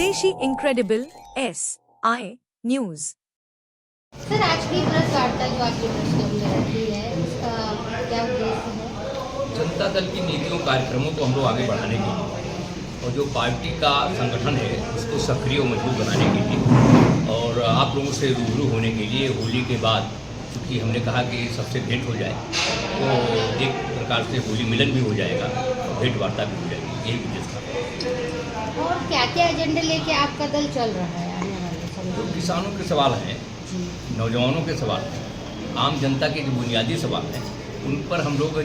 स्वदेशी incredible SI news. Sir, आज की प्रेस वार्ता जो आपकी प्रेस क्लब में रखी है, उसका क्या उद्देश्य है? जनता दल की नीतियों कार्यक्रमों को हम लोग आगे बढ़ाने के लिए और जो पार्टी का संगठन है उसको सक्रिय और मजबूत बनाने के लिए और आप लोगों से रूबरू होने के लिए होली के बाद, क्योंकि हमने कहा कि सबसे भेंट हो जाए तो एक प्रकार से होली मिलन भी हो जाएगा और भेंट वार्ता भी हो जाएगी, यही उद्देश्य था। और क्या क्या एजेंडे लेके आपका दल चल रहा है आने वाले समय जो में? किसानों के सवाल हैं, नौजवानों के सवाल हैं, आम जनता के जो बुनियादी सवाल हैं, उन पर हम लोग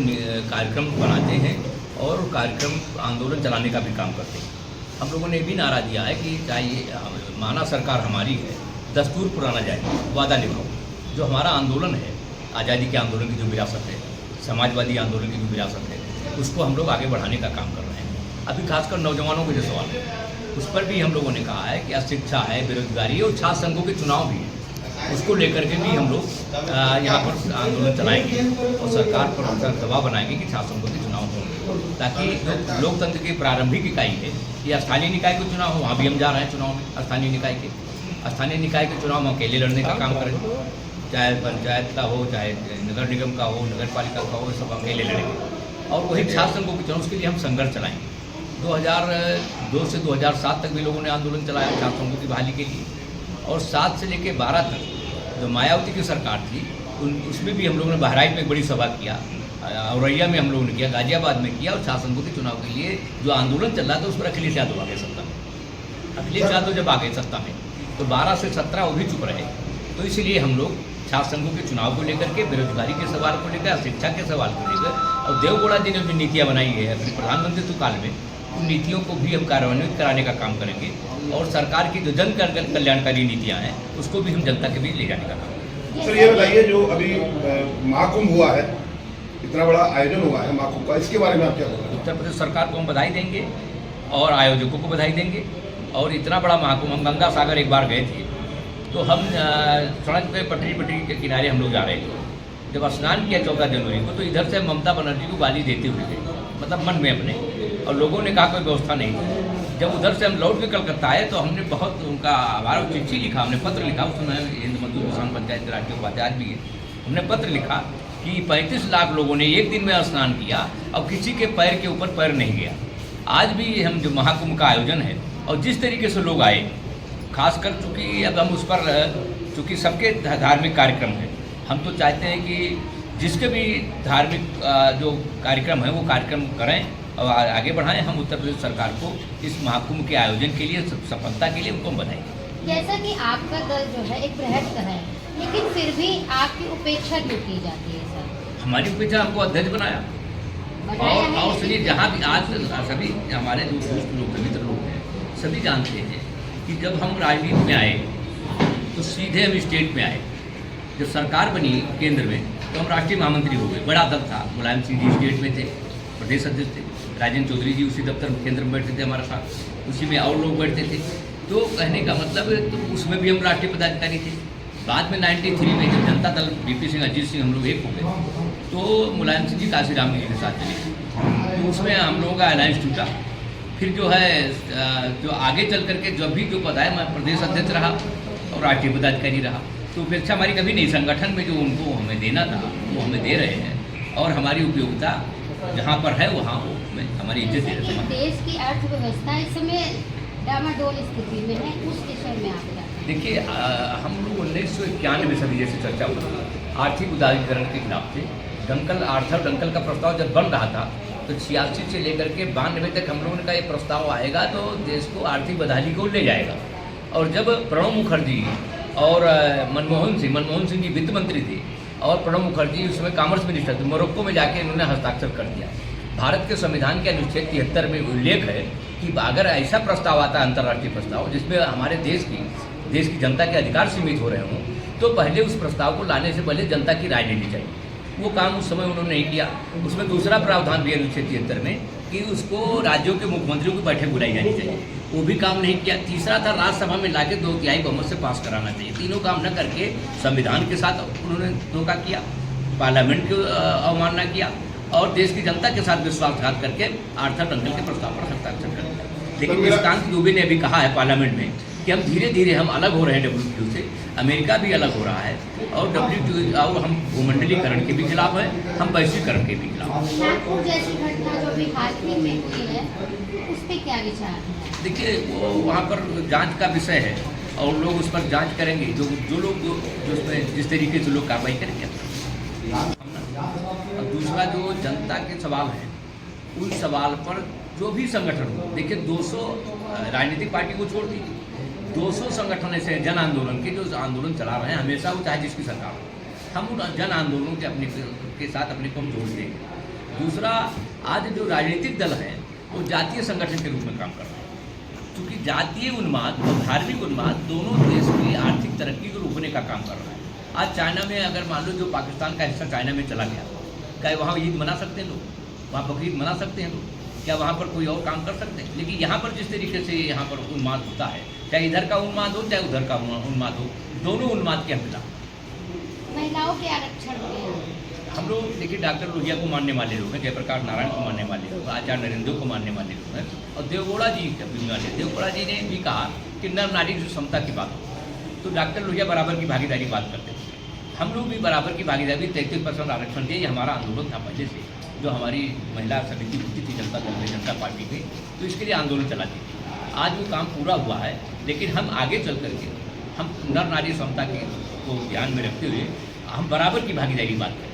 कार्यक्रम बनाते हैं और कार्यक्रम आंदोलन चलाने का भी काम करते हैं। हम लोगों ने भी नारा दिया है कि चाहे माना सरकार हमारी है, दस्तूर पुराना जाए, वादा निभाओ। जो हमारा आंदोलन है, आज़ादी के आंदोलन की जो विरासत है, समाजवादी आंदोलन की जो विरासत है, उसको हम लोग आगे बढ़ाने का काम कर रहे हैं। अभी खासकर नौजवानों के जो सवाल है, उस पर भी हम लोगों ने कहा है कि अशिक्षा है, बेरोजगारी और छात्र संघों के चुनाव भी है, उसको लेकर के भी हम लोग यहाँ पर आंदोलन चलाएंगे और सरकार पर दबाव बनाएंगे कि छात्र संघों के चुनाव हों, ताकि जो लोकतंत्र की प्रारंभिक इकाई है या स्थानीय निकाय के चुनाव हो, वहाँ भी हम जा रहे हैं चुनाव में। स्थानीय निकाय के चुनाव में अकेले लड़ने का काम करें, चाहे पंचायत का हो, चाहे नगर निगम का हो, नगर पालिका का हो, सब अकेले लड़ेंगे। और वही छात्र संघों के चुनाव, उसके लिए हम संघर्ष चलाएंगे। 2002 से 2007 तक भी लोगों ने आंदोलन चलाया छात्र संघों की बहाली के लिए, और 7 से लेकर 12 तक जो मायावती की सरकार थी उसमें भी हम लोगों ने बहराइच में एक बड़ी सभा किया, औरैया में हम लोगों ने किया, गाजियाबाद में किया, और छात्र संघों के चुनाव के लिए जो आंदोलन चल रहा था उस पर अखिलेश यादव आ गए सत्ता में। अखिलेश यादव जब आ गए सत्ता में तो 12 से 17 वो भी चुप रहे। तो इसलिए हम लोग छात्र संघों के चुनाव को लेकर के, बेरोजगारी के सवाल को लेकर, शिक्षा के सवाल को लेकर, और देवगौड़ा जी ने जो नीतियाँ बनाई है अपने प्रधानमंत्रित्व काल में, उन नीतियों को भी हम कार्यान्वित कराने का काम करेंगे और सरकार की जो जन कल्याणकारी नीतियाँ हैं उसको भी हम जनता के बीच ले जाने का काम करेंगे। सर, ये बताइए, जो अभी महाकुंभ हुआ है, इतना बड़ा आयोजन हुआ है महाकुंभ का, इसके बारे में आप क्या बोलेंगे? उत्तर प्रदेश सरकार को हम बधाई देंगे और आयोजकों को बधाई देंगे। और इतना बड़ा महाकुंभ, हम गंगा सागर एक बार गए थे तो हम सड़क पे पटरी के किनारे हम लोग जा रहे थे, जब स्नान किया 14 जनवरी को, तो इधर से ममता बनर्जी को गाली देते हुए गए, मतलब मन में अपने, और लोगों ने कहा कोई व्यवस्था नहीं थी। जब उधर से हम लौट के कलकत्ता आए तो हमने बहुत उनका हमारा चिट्ठी लिखा, हमने पत्र लिखा, उस समय हिंद मजदूर किसान पंचायत के राष्ट्रीय उपाध्याय भी है, हमने पत्र लिखा कि 35 लाख लोगों ने एक दिन में स्नान किया और किसी के पैर के ऊपर पैर नहीं गया। आज भी हम जो महाकुंभ का आयोजन है और जिस तरीके से लोग आए, खासकर चूँकि अब हम उस पर, चूँकि सबके धार्मिक कार्यक्रम है, हम तो चाहते हैं कि जिसके भी धार्मिक जो कार्यक्रम है वो कार्यक्रम करें और आगे बढ़ाएं। हम उत्तर प्रदेश सरकार को इस महाकुंभ के आयोजन के लिए, सफलता के लिए उनको बधाई। जैसा कि आपका दल जो है एक बृहद है, लेकिन फिर भी आपकी उपेक्षा क्यों की जाती है सर? हमारी उपेक्षा हमको अध्यक्ष बनाया और सुनिए, जहाँ भी आज सभी हमारे जो दोस्त लोग, मित्र लोग हैं, सभी जानते हैं कि जब हम राजनीति में आए तो सीधे हम स्टेट में आए। जब सरकार बनी केंद्र में तो हम राष्ट्रीय महामंत्री हो गए। बड़ा दल था, मुलायम सिंह जी स्टेट में थे, प्रदेश अध्यक्ष थे, राजेंद्र चौधरी जी उसी दफ्तर केंद्र में बैठते थे हमारे साथ, उसी में और लोग बैठते थे। तो कहने का मतलब है, तो उसमें भी हम राष्ट्रीय पदाधिकारी थे। बाद में 93 में जब जनता दल बीपी सिंह, अजीत सिंह, हम लोग एक हो गए, तो मुलायम सिंह जी काशीराम जी के साथ चले, तो उसमें हम लोगों का अलायंस टूटा। फिर जो है, जो आगे चल करके जो भी जो पद है, मैं प्रदेश अध्यक्ष रहा और राष्ट्रीय पदाधिकारी रहा, तो उपेक्षा हमारी कभी नहीं। संगठन में जो उनको हमें देना था वो हमें दे रहे हैं, और हमारी उपयोगिता जहाँ पर है वहाँ वो हमारी इज्जत दे रहे हैं। देश की अर्थव्यवस्था इस समय डामाडोल स्थिति में है, उस विषय में आप क्या? देखिए, हम लोग 1991 सदी जैसे चर्चा हुई, आर्थिक उदारीकरण के खिलाफ थे। आर्थर डंकल का प्रस्ताव जब बन रहा था तो 86 से लेकर के 92 तक हम लोगों ने कहा ये प्रस्ताव आएगा तो देश को आर्थिक बदहाली को ले जाएगा। और जब प्रणब मुखर्जी और मनमोहन सिंह जी वित्त मंत्री थे और प्रणब मुखर्जी उसमें कॉमर्स मिनिस्टर थे, मोरक्को में जाके इन्होंने हस्ताक्षर कर दिया। भारत के संविधान के अनुच्छेद 73 में उल्लेख है कि अगर ऐसा प्रस्ताव आता है, अंतर्राष्ट्रीय प्रस्ताव, जिसमें हमारे देश की जनता के अधिकार सीमित हो रहे हों, तो पहले उस प्रस्ताव को लाने से पहले जनता की राय लेनी चाहिए। वो काम उस समय उन्होंने नहीं किया। उसमें दूसरा प्रावधान भी है अनुच्छेद 73 में कि उसको राज्यों के मुख्यमंत्रियों की बैठक बुलाई जानी चाहिए, वो भी काम नहीं किया। तीसरा था राज्यसभा में लाके 2/3 बहुमत से पास कराना चाहिए। तीनों काम न करके संविधान के साथ उन्होंने धोखा किया, पार्लियामेंट की अवमानना किया और देश की जनता के साथ विश्वासघात करके आर्थर डंकल के प्रस्ताव पर हस्ताक्षर कर दिया। लेकिन तो मेरा- निशिकांत दुबे ने अभी कहा है पार्लियामेंट में कि हम धीरे धीरे हम अलग हो रहे हैं WTO से, अमेरिका भी अलग हो रहा है और WTO और हम भूमंडलीकरण के भी खिलाफ है, हम वैश्वीकरण के भी खिलाफ हैं। नागपुर जैसी घटना जो अभी हाल ही में हुई है उस पर क्या विचार है? देखिए वो वहाँ पर जांच का विषय है और लोग उस पर जांच करेंगे, जो लोग जो उसमें जिस तरीके से लोग कार्रवाई करेंगे। और दूसरा जो जनता के सवाल हैं उन सवाल पर जो भी संगठन हो, देखिए 200 राजनीतिक पार्टी को छोड़ दीजिए, 200 संगठन ऐसे जन आंदोलन के जो आंदोलन चला रहे हैं हमेशा, वो चाहे जिसकी सरकार हो, हम उन जन आंदोलन के साथ अपने को हम जोड़ते हैं। दूसरा, आज जो राजनीतिक दल हैं वो जातीय संगठन के रूप में काम कर रहे हैं, क्योंकि जातीय उन्माद और धार्मिक उन्माद दोनों देश की आर्थिक तरक्की को रोकने का काम कर रहा है। आज चाइना में अगर मान लो जो पाकिस्तान का हिस्सा चाइना में चला गया, क्या वहाँ ईद मना सकते हैं लोग? वहाँ बकरीद मना सकते हैं लोग? क्या वहाँ पर कोई और काम कर सकते हैं? लेकिन यहाँ पर जिस तरीके से यहाँ पर उन्माद होता है, चाहे इधर का उन्माद हो चाहे उधर का उन्माद हो, दोनों उन्माद के हम खिलाफ। महिलाओं के आरक्षण में हम लोग देखिए डॉक्टर लोहिया को मानने वाले लोग हैं, जयप्रकाश नारायण को मानने वाले लोग हैं, आचार्य नरेंद्र को मानने वाले लोग हैं, और देवगौड़ा जी देवगौड़ा जी ने भी कहा कि नर नारी की समता की बात हो, तो डॉक्टर लोहिया बराबर की भागीदारी बात करते थे। हम लोग भी बराबर की भागीदारी 33% आरक्षण दिए, ये हमारा आंदोलन था पहले से, जो हमारी महिला समिति होती थी जनता पार्टी में, तो इसके लिए आंदोलन चलाती थी। आज वो काम पूरा हुआ है, लेकिन हम आगे चल करके हम नर नारी समता को ध्यान में रखते हुए हम बराबर की भागीदारी बात करें।